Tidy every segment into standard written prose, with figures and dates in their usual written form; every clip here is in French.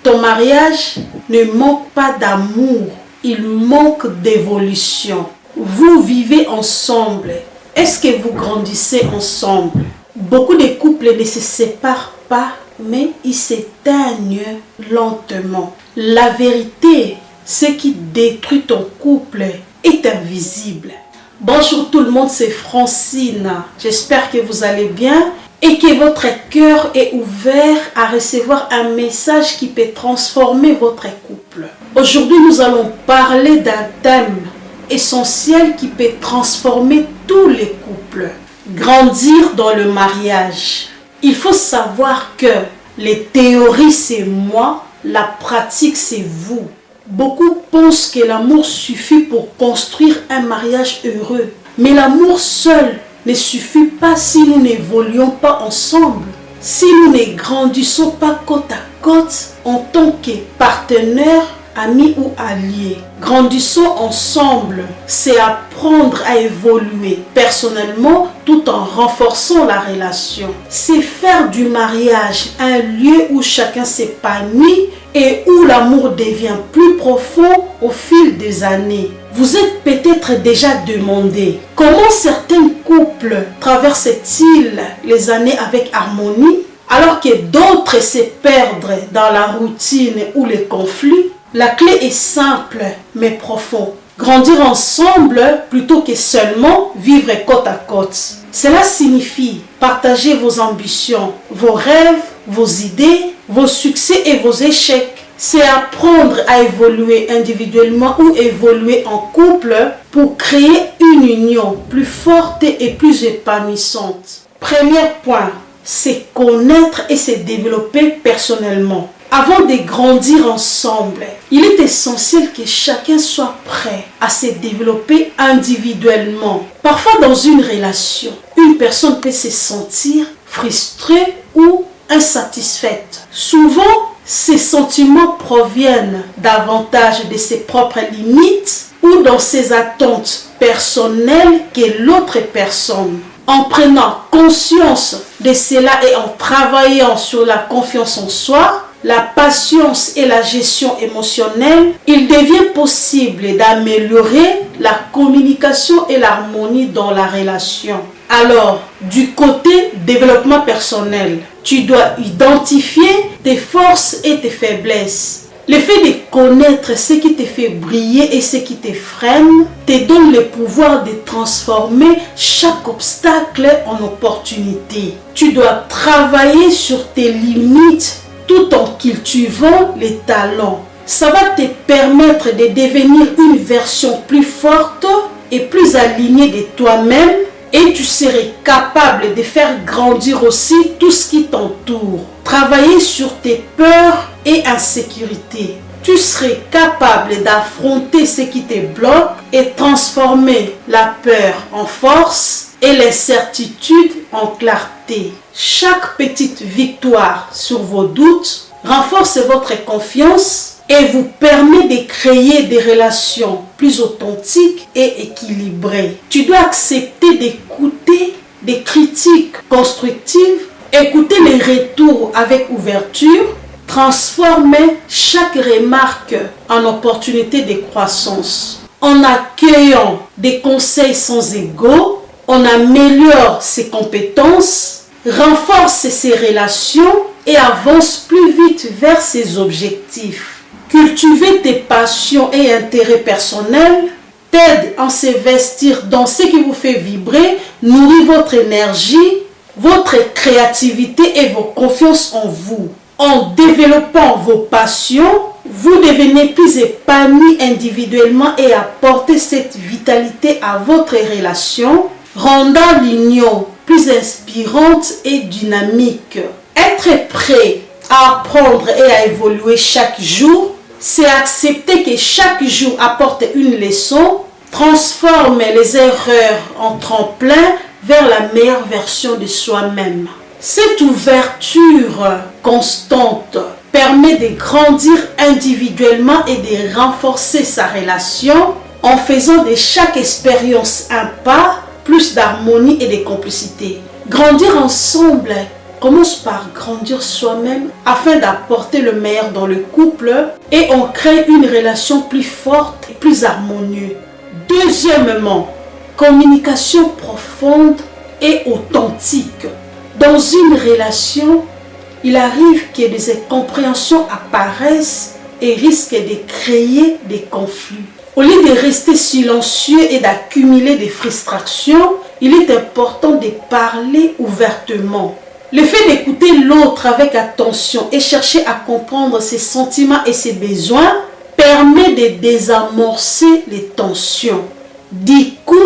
Ton mariage ne manque pas d'amour, il manque d'évolution. Vous vivez ensemble. Est-ce que vous grandissez ensemble? Beaucoup de couples ne se séparent pas, mais ils s'éteignent lentement. La vérité, ce qui détruit ton couple est invisible. Bonjour tout le monde, c'est Francine. J'espère que vous allez bien et que votre cœur est ouvert à recevoir un message qui peut transformer votre couple. Aujourd'hui, nous allons parler d'un thème essentiel qui peut transformer tous les couples. Grandir dans le mariage. Il faut savoir que les théories, c'est moi, la pratique, c'est vous. Beaucoup pensent que l'amour suffit pour construire un mariage heureux. Mais l'amour seul ne suffit pas si nous n'évoluons pas ensemble. Si nous ne grandissons pas côte à côte en tant que partenaires, amis ou alliés. Grandissons ensemble, c'est apprendre à évoluer personnellement tout en renforçant la relation. C'est faire du mariage un lieu où chacun s'épanouit et où l'amour devient plus profond au fil des années. Vous êtes peut-être déjà demandé comment certains couples traversent-ils les années avec harmonie alors que d'autres se perdent dans la routine ou les conflits. La clé est simple mais profond. Grandir ensemble plutôt que seulement vivre côte à côte. Cela signifie partager vos ambitions, vos rêves, vos idées, vos succès et vos échecs. C'est apprendre à évoluer individuellement ou évoluer en couple pour créer une union plus forte et plus épanouissante. Premier point, c'est connaître et se développer personnellement. Avant de grandir ensemble, il est essentiel que chacun soit prêt à se développer individuellement. Parfois dans une relation, une personne peut se sentir frustrée ou insatisfaite. Souvent, ces sentiments proviennent davantage de ses propres limites ou dans ses attentes personnelles que l'autre personne. En prenant conscience de cela et en travaillant sur la confiance en soi, la patience et la gestion émotionnelle, il devient possible d'améliorer la communication et l'harmonie dans la relation. Alors, du côté développement personnel, tu dois identifier tes forces et tes faiblesses. Le fait de connaître ce qui te fait briller et ce qui te freine te donne le pouvoir de transformer chaque obstacle en opportunité. Tu dois travailler sur tes limites tout en cultivant les talents. Ça va te permettre de devenir une version plus forte et plus alignée de toi-même et tu serais capable de faire grandir aussi tout ce qui t'entoure. Travailler sur tes peurs et insécurités. Tu serais capable d'affronter ce qui te bloque et transformer la peur en force et l'incertitude en clarté. Chaque petite victoire sur vos doutes renforce votre confiance et vous permet de créer des relations plus authentiques et équilibrées. Tu dois accepter d'écouter des critiques constructives, écouter les retours avec ouverture, transformer chaque remarque en opportunité de croissance. En accueillant des conseils sans ego, on améliore ses compétences, renforce ses relations et avance plus vite vers ses objectifs. Cultiver tes passions et intérêts personnels t'aide à s'investir dans ce qui vous fait vibrer, nourrit votre énergie, votre créativité et vos confiances en vous. En développant vos passions, vous devenez plus épanoui individuellement et apportez cette vitalité à votre relation, rendant l'union plus inspirante et dynamique. Être prêt à apprendre et à évoluer chaque jour, c'est accepter que chaque jour apporte une leçon, transforme les erreurs en tremplin vers la meilleure version de soi-même. Cette ouverture constante permet de grandir individuellement et de renforcer sa relation en faisant de chaque expérience un pas, plus d'harmonie et de complicité. Grandir ensemble commence par grandir soi-même afin d'apporter le meilleur dans le couple et on crée une relation plus forte et plus harmonieuse. Deuxièmement, communication profonde et authentique. Dans une relation, il arrive que des incompréhensions apparaissent et risquent de créer des conflits. Au lieu de rester silencieux et d'accumuler des frustrations, il est important de parler ouvertement. Le fait d'écouter l'autre avec attention et chercher à comprendre ses sentiments et ses besoins permet de désamorcer les tensions. Du coup,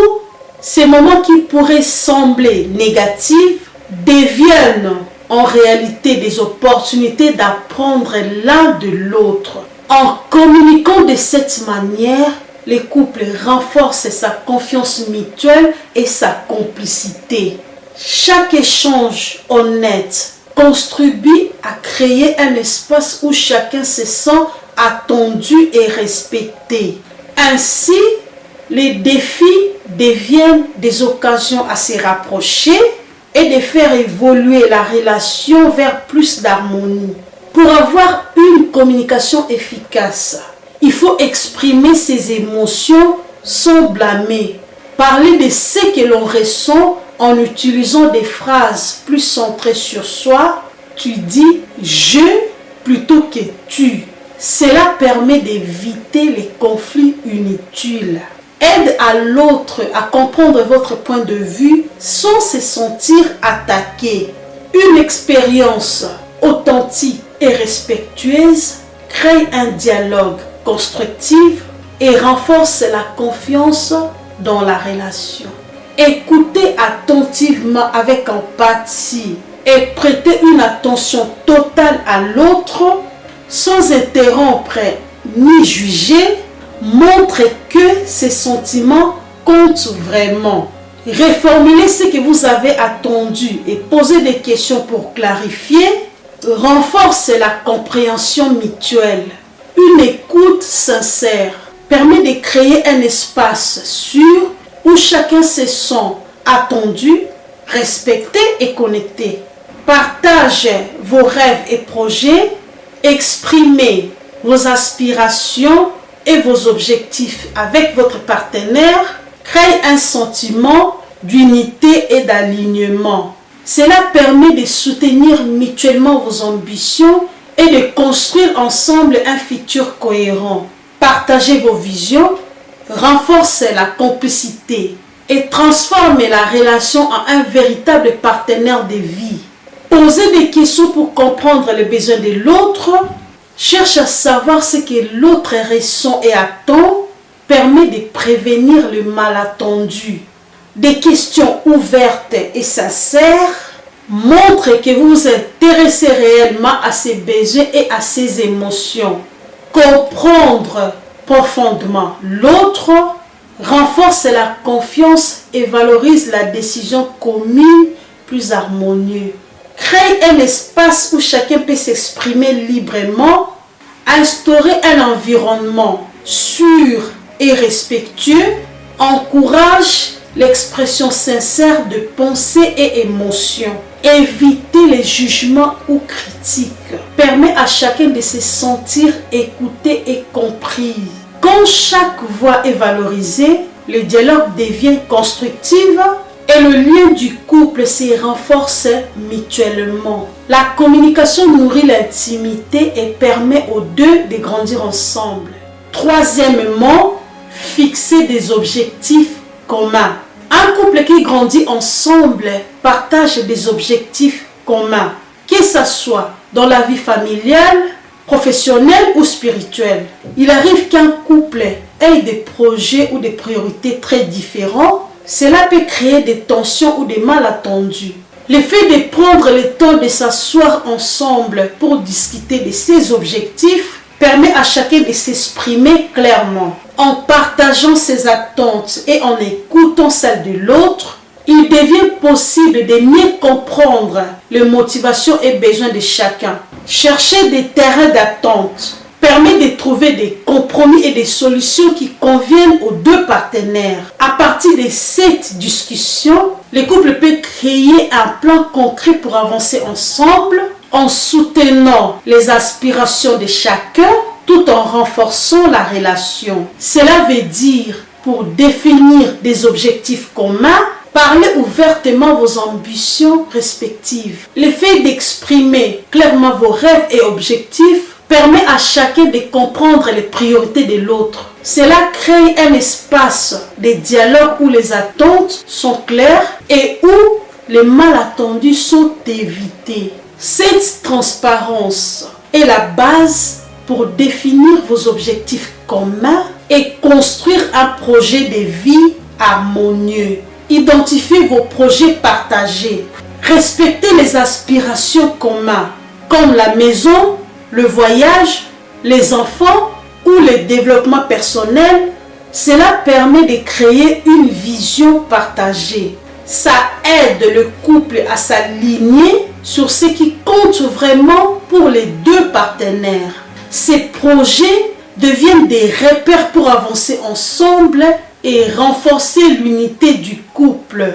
ces moments qui pourraient sembler négatifs deviennent en réalité des opportunités d'apprendre l'un de l'autre. En communiquant de cette manière, le couple renforce sa confiance mutuelle et sa complicité. Chaque échange honnête contribue à créer un espace où chacun se sent attendu et respecté. Ainsi, les défis deviennent des occasions à se rapprocher et de faire évoluer la relation vers plus d'harmonie. Pour avoir une communication efficace, il faut exprimer ses émotions sans blâmer. Parler de ce que l'on ressent en utilisant des phrases plus centrées sur soi. Tu dis « je » plutôt que « tu ». Cela permet d'éviter les conflits inutiles. Aide à l'autre à comprendre votre point de vue sans se sentir attaqué. Une expérience authentique et respectueuse crée un dialogue constructif et renforce la confiance dans la relation. Écoutez attentivement avec empathie et prêtez une attention totale à l'autre sans interrompre ni juger montre que ces sentiments comptent vraiment. Reformulez ce que vous avez attendu et posez des questions pour clarifier renforce la compréhension mutuelle. Une écoute sincère permet de créer un espace sûr où chacun se sent attendu, respecté et connecté. Partagez vos rêves et projets, exprimez vos aspirations et vos objectifs avec votre partenaire, créez un sentiment d'unité et d'alignement. Cela permet de soutenir mutuellement vos ambitions et de construire ensemble un futur cohérent. Partagez vos visions, renforcez la complicité et transformez la relation en un véritable partenaire de vie. Posez des questions pour comprendre les besoins de l'autre, cherche à savoir ce que l'autre ressent et attend, permet de prévenir le malentendu. Des questions ouvertes et sincères montrent que vous vous intéressez réellement à ses besoins et à ses émotions. Comprendre profondément l'autre renforce la confiance et valorise la décision commune plus harmonieuse. Crée un espace où chacun peut s'exprimer librement, instaurer un environnement sûr et respectueux, encourage l'expression sincère de pensées et émotions. Éviter les jugements ou critiques permet à chacun de se sentir écouté et compris. Quand chaque voix est valorisée, le dialogue devient constructif et le lien du couple se renforce mutuellement. La communication nourrit l'intimité et permet aux deux de grandir ensemble. Troisièmement, fixer des objectifs communs. Un couple qui grandit ensemble partage des objectifs communs, que ce soit dans la vie familiale, professionnelle ou spirituelle. Il arrive qu'un couple ait des projets ou des priorités très différents. Cela peut créer des tensions ou des malentendus. Le fait de prendre le temps de s'asseoir ensemble pour discuter de ces objectifs permet à chacun de s'exprimer clairement. En partageant ses attentes et en écoutant celles de l'autre, il devient possible de mieux comprendre les motivations et besoins de chacun. Chercher des terrains d'attente permet permet de trouver des compromis et des solutions qui conviennent aux deux partenaires. À partir de cette discussion, le couple peut créer un plan concret pour avancer ensemble en soutenant les aspirations de chacun tout en renforçant la relation. Cela veut dire, pour définir des objectifs communs, parlez ouvertement vos ambitions respectives. Le fait d'exprimer clairement vos rêves et objectifs permet à chacun de comprendre les priorités de l'autre. Cela crée un espace de dialogue où les attentes sont claires et où les malentendus sont évités. Cette transparence est la base pour définir vos objectifs communs et construire un projet de vie harmonieux. Identifiez vos projets partagés. Respectez les aspirations communes, comme la maison, le voyage, les enfants ou le développement personnel. Cela permet de créer une vision partagée. Ça aide le couple à s'aligner sur ce qui compte vraiment pour les deux partenaires. Ces projets deviennent des repères pour avancer ensemble et renforcer l'unité du couple.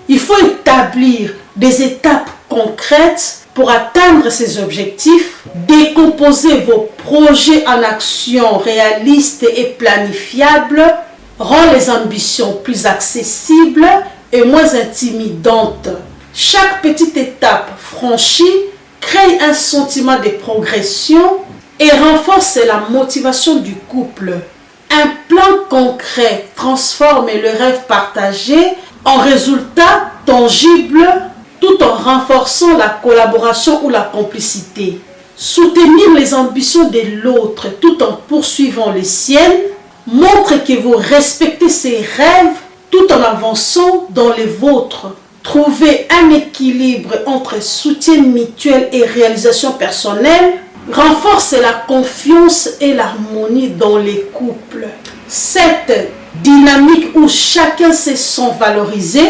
Il faut établir des étapes concrètes pour atteindre ces objectifs. Décomposer vos projets en actions réalistes et planifiables rend les ambitions plus accessibles et moins intimidantes. Chaque petite étape franchie crée un sentiment de progression et renforce la motivation du couple. Un plan concret transforme le rêve partagé en résultat tangible tout en renforçant la collaboration ou la complicité. Soutenir les ambitions de l'autre tout en poursuivant les siennes montre que vous respectez ses rêves tout en avançant dans les vôtres. Trouver un équilibre entre soutien mutuel et réalisation personnelle renforce la confiance et l'harmonie dans les couples. Cette dynamique où chacun se sent valorisé,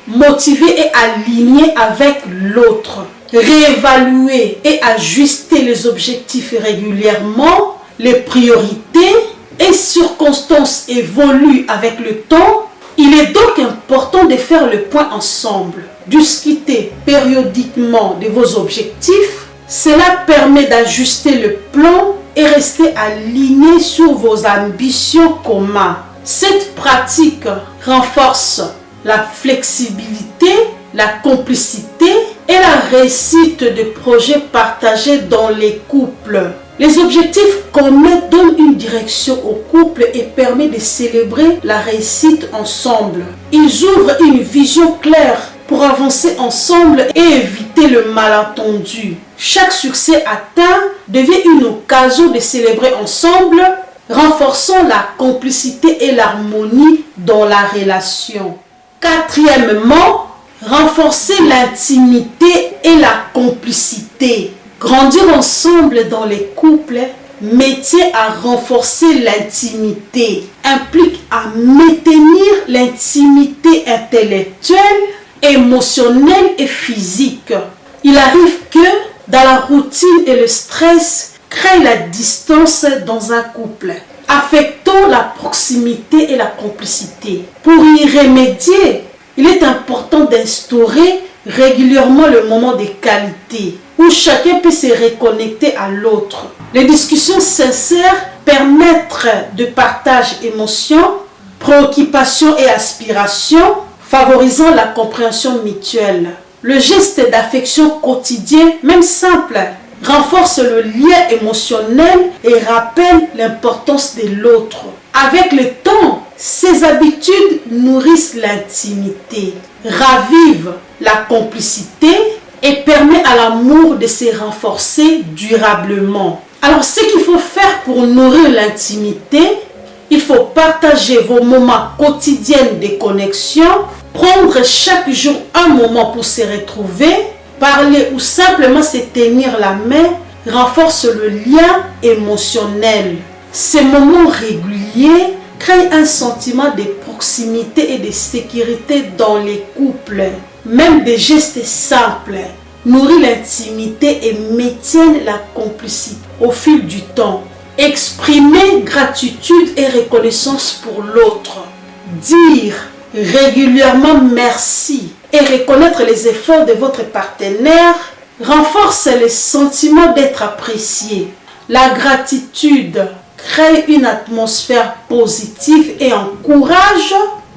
motivé et aligné avec l'autre. Réévaluer et ajuster les objectifs régulièrement, les priorités et circonstances évoluent avec le temps. Il est donc important de faire le point ensemble, discuter périodiquement de vos objectifs. Cela permet d'ajuster le plan et rester aligné sur vos ambitions communes. Cette pratique renforce la flexibilité, la complicité et la réussite de projets partagés dans les couples. Les objectifs communs donnent une direction au couple et permettent de célébrer la réussite ensemble. Ils ouvrent une vision claire pour avancer ensemble et éviter le malentendu. Chaque succès atteint devient une occasion de célébrer ensemble, renforçant la complicité et l'harmonie dans la relation. Quatrièmement, renforcer l'intimité et la complicité. Grandir ensemble dans les couples, métier à renforcer l'intimité, implique à maintenir l'intimité intellectuelle, émotionnelle et physique. Il arrive que dans la routine et le stress créent la distance dans un couple, affectant la proximité et la complicité. Pour y remédier, il est important d'instaurer régulièrement le moment de qualité où chacun peut se reconnecter à l'autre. Les discussions sincères permettent de partage émotions, préoccupations et aspirations, favorisant la compréhension mutuelle. Le geste d'affection quotidien, même simple, renforce le lien émotionnel et rappelle l'importance de l'autre. Avec le temps, ces habitudes nourrissent l'intimité, ravivent la complicité et permettent à l'amour de se renforcer durablement. Alors, ce qu'il faut faire pour nourrir l'intimité, il faut partager vos moments quotidiens de connexion, prendre chaque jour un moment pour se retrouver, parler ou simplement se tenir la main renforce le lien émotionnel. Ces moments réguliers créent un sentiment de proximité et de sécurité dans les couples. Même des gestes simples nourrissent l'intimité et maintiennent la complicité au fil du temps. Exprimer gratitude et reconnaissance pour l'autre. Dire régulièrement merci et reconnaître les efforts de votre partenaire renforce le sentiment d'être apprécié. La gratitude crée une atmosphère positive et encourage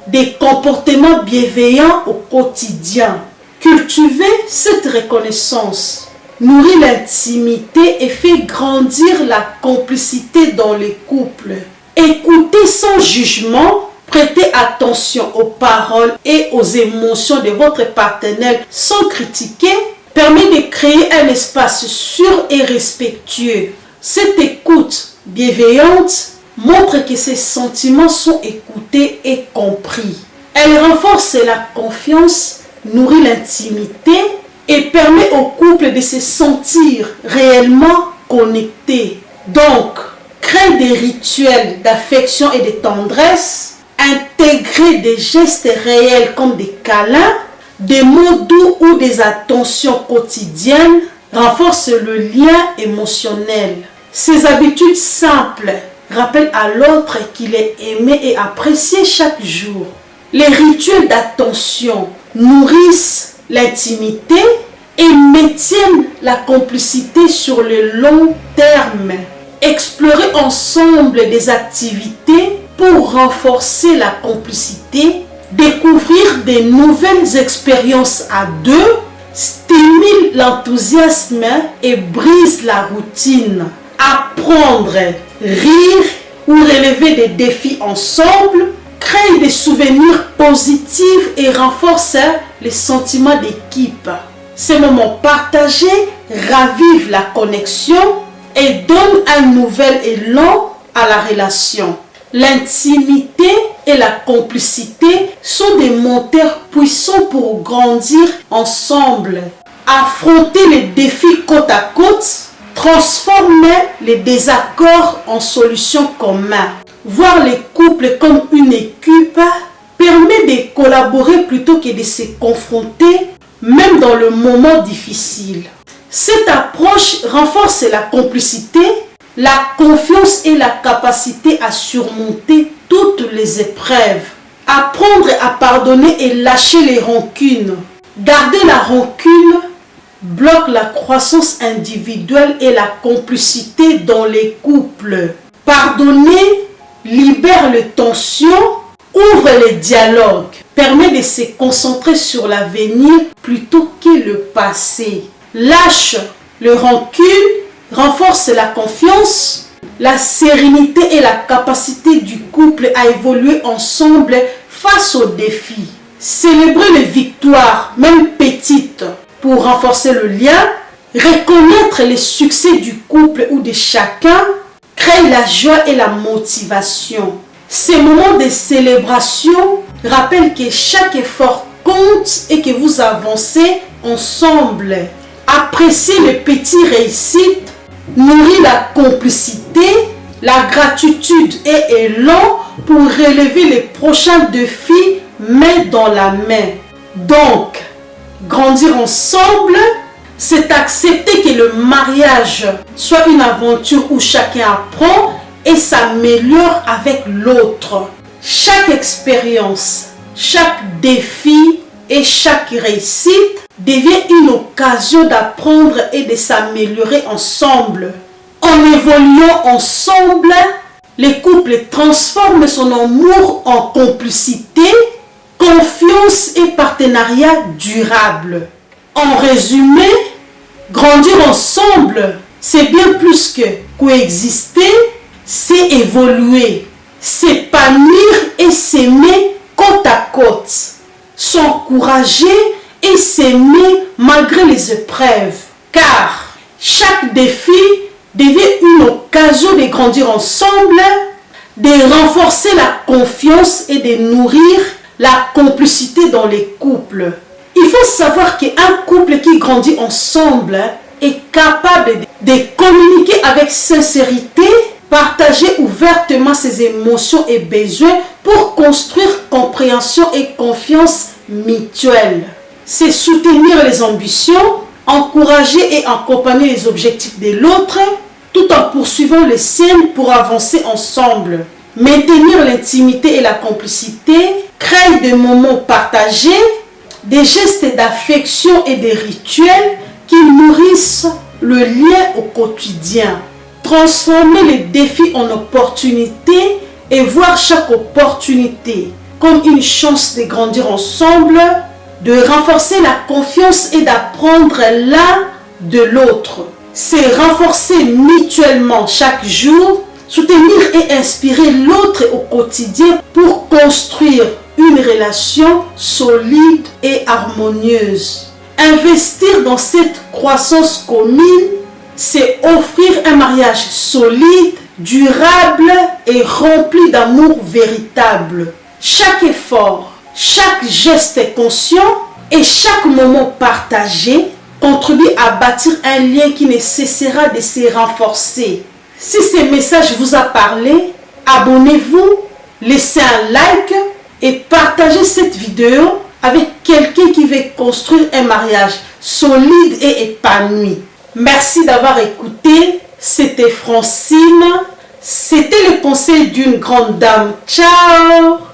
des comportements bienveillants au quotidien. Cultiver cette reconnaissance nourrit l'intimité et fait grandir la complicité dans les couples. Écoutez sans jugement, prêtez attention aux paroles et aux émotions de votre partenaire sans critiquer, permet de créer un espace sûr et respectueux. Cette écoute bienveillante montre que ces sentiments sont écoutés et compris. Elle renforce la confiance, nourrit l'intimité et permet au couple de se sentir réellement connecté. Donc, créer des rituels d'affection et de tendresse, intégrer des gestes réels comme des câlins, des mots doux ou des attentions quotidiennes renforce le lien émotionnel. Ces habitudes simples rappellent à l'autre qu'il est aimé et apprécié chaque jour. Les rituels d'attention nourrissent l'intimité et maintiennent la complicité sur le long terme. Explorer ensemble des activités pour renforcer la complicité, découvrir de nouvelles expériences à deux, stimule l'enthousiasme et brise la routine. Apprendre, rire ou relever des défis ensemble crée des souvenirs positifs et renforce les sentiments d'équipe. Ces moments partagés ravivent la connexion et donnent un nouvel élan à la relation. L'intimité et la complicité sont des moteurs puissants pour grandir ensemble. Affronter les défis côte à côte transforme les désaccords en solutions communes. Voir les couples comme une équipe permet de collaborer plutôt que de se confronter, même dans le moment difficile. Cette approche renforce la complicité, la confiance et la capacité à surmonter toutes les épreuves. Apprendre à pardonner et lâcher les rancunes. Garder la rancune bloque la croissance individuelle et la complicité dans les couples. Pardonner libère les tensions, ouvre les dialogues, permet de se concentrer sur l'avenir plutôt que le passé. Lâche le rancune, renforce la confiance, la sérénité et la capacité du couple à évoluer ensemble face aux défis. Célébrer les victoires, même petites, pour renforcer le lien, reconnaître les succès du couple ou de chacun, crée la joie et la motivation. Ces moments de célébration rappellent que chaque effort compte et que vous avancez ensemble. Apprécier les petites réussites nourrit la complicité, la gratitude et élan pour relever les prochains défis main dans la main. Donc, grandir ensemble, c'est accepter que le mariage soit une aventure où chacun apprend et s'améliore avec l'autre. Chaque expérience, chaque défi et chaque réussite devient une occasion d'apprendre et de s'améliorer ensemble. En évoluant ensemble, les couples transforment son amour en complicité, confiance et partenariat durable. En résumé, grandir ensemble, c'est bien plus que coexister, c'est évoluer, s'épanouir et s'aimer côte à côte, s'encourager et s'aimer malgré les épreuves. Car chaque défi devient une occasion de grandir ensemble, de renforcer la confiance et de nourrir la complicité dans les couples. Il faut savoir qu'un couple qui grandit ensemble est capable de communiquer avec sincérité, partager ouvertement ses émotions et besoins pour construire compréhension et confiance mutuelle. C'est soutenir les ambitions, encourager et accompagner les objectifs de l'autre, tout en poursuivant les siennes pour avancer ensemble. Maintenir l'intimité et la complicité, créer des moments partagés, des gestes d'affection et des rituels qui nourrissent le lien au quotidien. Transformer les défis en opportunités et voir chaque opportunité comme une chance de grandir ensemble, de renforcer la confiance et d'apprendre l'un de l'autre. C'est renforcer mutuellement chaque jour, soutenir et inspirer l'autre au quotidien pour construire une relation solide et harmonieuse. Investir dans cette croissance commune, c'est offrir un mariage solide, durable et rempli d'amour véritable. Chaque effort, chaque geste conscient et chaque moment partagé contribue à bâtir un lien qui ne cessera de se renforcer. Si ce message vous a parlé, abonnez-vous, laissez un like et partagez cette vidéo avec quelqu'un qui veut construire un mariage solide et épanoui. Merci d'avoir écouté. C'était Francine. C'était le conseil d'une grande dame. Ciao!